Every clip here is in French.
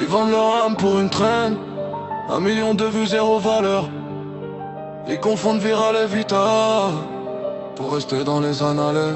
Ils vendent leur âme pour une traîne. 1 million de vues, zéro valeur. Ils confondent viral et vita pour rester dans les annales.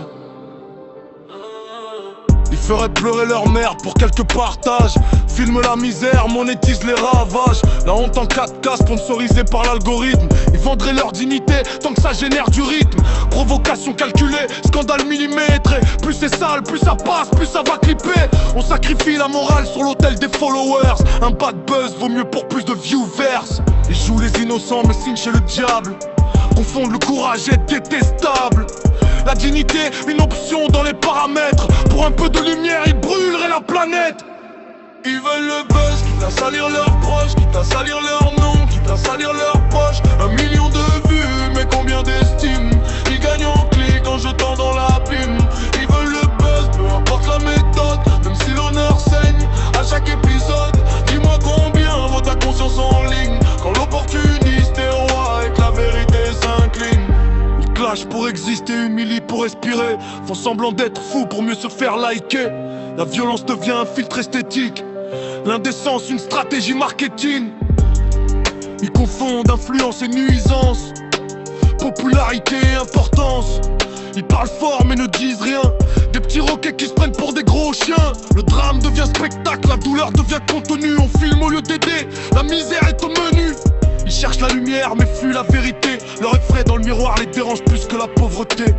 Ils feraient pleurer leur mère pour quelques partages. Filment la misère, monétisent les ravages. La honte en 4K sponsorisée par l'algorithme. Ils vendraient leur dignité tant que ça génère du rythme. Provocation calculée, scandale millimétré. Plus c'est sale, plus ça passe, plus ça va clipper. On sacrifie la morale sur l'autel des followers. Un bad buzz vaut mieux pour plus de viewers. Ils jouent les innocents mais signent chez le diable. Confondent le courage et détestable. La dignité, une option dans les paramètres. Pour un peu de lumière, ils brûleraient la planète. Ils veulent le buzz, quitte à salir leurs proches, quitte à salir leur nom, quitte à salir leur poche. 1 million de vues, mais combien d'estime. Ils gagnent en clic en jetant dans l'abîme. Ils veulent le buzz, peu importe la méthode. Même si l'honneur saigne à chaque épisode. Dis-moi combien vaut ta conscience en ligne. Quand l'opportuniste est roi et que la vérité s'incline. Ils clashent pour exister, humilient pour respirer. Font semblant d'être fous pour mieux se faire liker. La violence devient un filtre esthétique. L'indécence, une stratégie marketing. Ils confondent influence et nuisance. Popularité et importance. Ils parlent fort mais ne disent rien. Des petits roquets qui se prennent pour des gros chiens. Le drame devient spectacle, la douleur devient contenu. On filme au lieu d'aider, la misère est au menu. Ils cherchent la lumière mais fuient la vérité. Leur effraie dans le miroir les dérange plus que la pauvreté.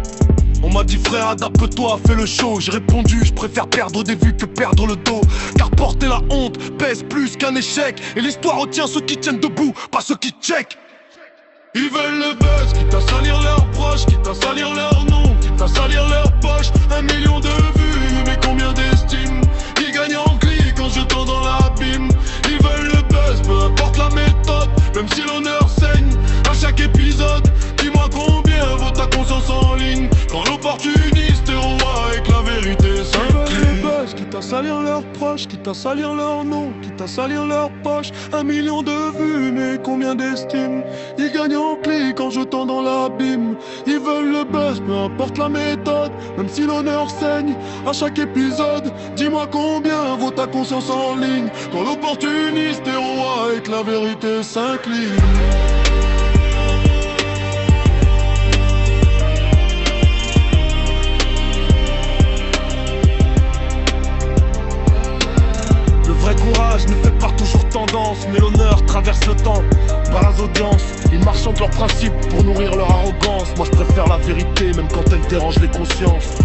On m'a dit frère adapte-toi, fais le show. J'ai répondu je préfère perdre des vues que perdre le dos. Car porter la honte pèse plus qu'un échec. Et l'histoire retient ceux qui tiennent debout, pas ceux qui check. Ils veulent le buzz, quitte à salir leurs proches, quitte à salir leur nom, quitte à salir leur poche. 1 million de vues, mais combien d'estime. Ils gagnent en clic en jetant dans l'abîme. Ils veulent le buzz, peu importe la méthode. Même si l'honneur saigne à chaque épisode. Dis-moi combien vaut ta conscience en ligne. Quand l'opportuniste est roi et que la vérité s'incline. Quitte à salir leurs proches, quitte à salir leur nom, quitte à salir leur poche. 1 million de vues, mais combien d'estime. Ils gagnent en clic en jetant dans l'abîme. Ils veulent le buzz, peu importe la méthode. Même si l'honneur saigne à chaque épisode. Dis-moi combien vaut ta conscience en ligne. Quand l'opportuniste est roi et que la vérité s'incline. Courage ne fait pas toujours tendance, mais l'honneur traverse le temps. Par les audiences, ils marchent entre leurs principes pour nourrir leur arrogance. Moi je préfère la vérité, même quand elle dérange les consciences.